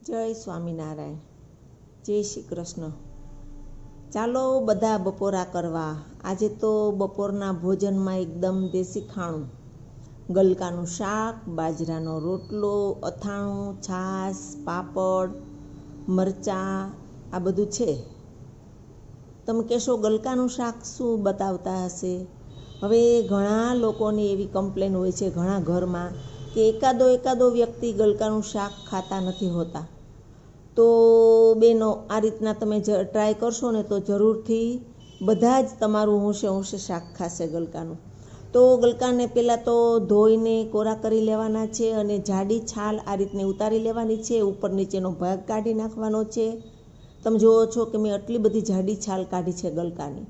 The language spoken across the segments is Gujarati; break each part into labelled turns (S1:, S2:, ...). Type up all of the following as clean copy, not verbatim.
S1: જય સ્વામિનારાયણ, જય શ્રી કૃષ્ણ। ચાલો બધા બપોરા કરવા। આજે તો બપોરના ભોજનમાં એકદમ દેશી ખાણું, ગલકાનું શાક, બાજરાનો રોટલો, અથાણું, છાશ, પાપડ, મરચાં, આ બધું છે। તમે કહેશો ગલકાનું શાક શું બતાવતા હશે? હવે ઘણા લોકોની એવી કમ્પ્લેન હોય છે ઘણા ઘરમાં કે એકાદો વ્યક્તિ ગલકાનું શાક ખાતા નથી હોતા। તો બેનો, આ રીતના તમે ટ્રાય કરશો ને તો જરૂરથી બધા જ તમારું હોંશે શાક ખાશે ગલકાનું। તો ગલકાને પહેલાં તો ધોઈને કોરા કરી લેવાના છે અને જાડી છાલ આ રીતની ઉતારી લેવાની છે, ઉપર નીચેનો ભાગ કાઢી નાખવાનો છે। તમે જુઓ છો કે મેં આટલી બધી જાડી છાલ કાઢી છે ગલકાની।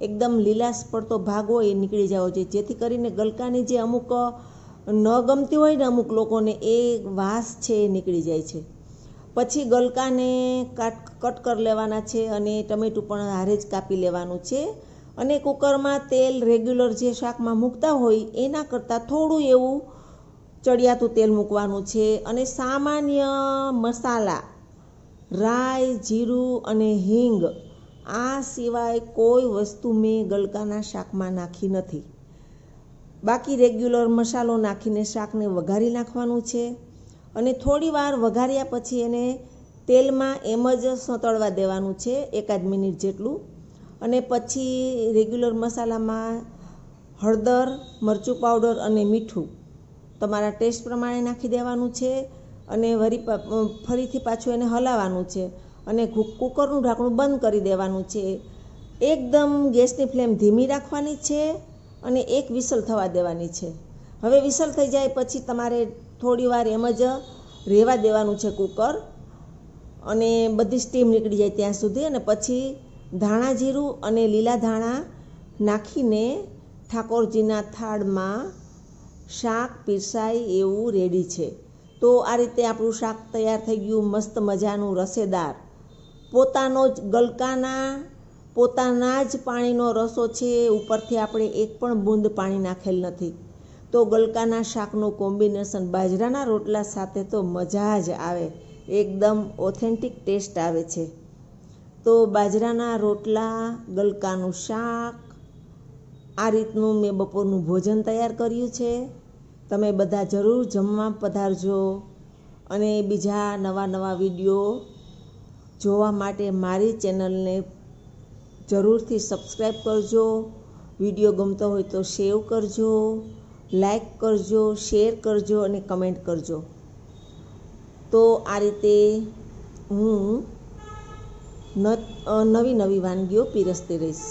S1: એકદમ લીલાશ પડતો ભાગ હોય એ નીકળી જવો જોઈએ, જેથી કરીને ગલકાની જે અમુક ન ગમતી હોય ને અમુક લોકોને એ વાસ છે એ નીકળી જાય છે। પછી ગલકાને કટ કરી લેવાના છે અને ટમેટું પણ હારે જ કાપી લેવાનું છે અને કુકરમાં તેલ રેગ્યુલર જે શાકમાં મૂકતા હોય એના કરતાં થોડું એવું ચડિયાતું તેલ મૂકવાનું છે અને સામાન્ય મસાલા રાઈ, જીરું અને હિંગ, આ સિવાય કોઈ વસ્તુ મેં ગલકાના શાકમાં નાખી નથી। બાકી રેગ્યુલર મસાલો નાખીને શાકને વઘારી નાખવાનું છે અને થોડી વાર વઘાર્યા પછી એને તેલમાં એમ જ સતળવા દેવાનું છે, એકાદ મિનિટ જેટલું। અને પછી રેગ્યુલર મસાલામાં હળદર, મરચું પાવડર અને મીઠું તમારા ટેસ્ટ પ્રમાણે નાખી દેવાનું છે અને ફરીથી પાછું એને હલાવવાનું છે અને કુકરનું ઢાંકણું બંધ કરી દેવાનું છે। એકદમ ગેસની ફ્લેમ ધીમી રાખવાની છે અને એક વિસલ થવા દેવાની છે। હવે વિસલ થઈ જાય પછી તમારે થોડી વાર એમ જ રહેવા દેવાનું છે કુકર, અને બધી સ્ટીમ નીકળી જાય ત્યાં સુધી। અને પછી ધાણા જીરું અને લીલા ધાણા નાખીને ઠાકોરજીના થાળમાં શાક પીરસાય એવું રેડી છે। તો આ રીતે આપણું શાક તૈયાર થઈ ગયું, મસ્ત મજાનું રસેદાર। પોતાના જ પાણીનો રસો છે, ઉપરથી આપણે એક પણ બૂંદ પાણી નાખેલ નથી। તો ગલકાના શાકનું કોમ્બિનેશન બાજરાના રોટલા સાથે તો મજા જ આવે, એકદમ ઓથેન્ટિક ટેસ્ટ આવે છે। તો બાજરાના રોટલા, ગલકાનું શાક, આ રીતનું મેં બપોરનું ભોજન તૈયાર કર્યું છે। તમે બધા જરૂર જમવા પધારજો અને બીજા નવા વિડીયો જોવા માટે મારી ચેનલને જરૂરથી સબસ્ક્રાઈબ કરજો। વિડીયો ગમતો હોય તો સેવ કરજો, લાઈક કરજો, શેર કરજો અને કમેન્ટ કરજો। તો આ રીતે હું નવી વાનગીઓ પીરસતી રહીશ।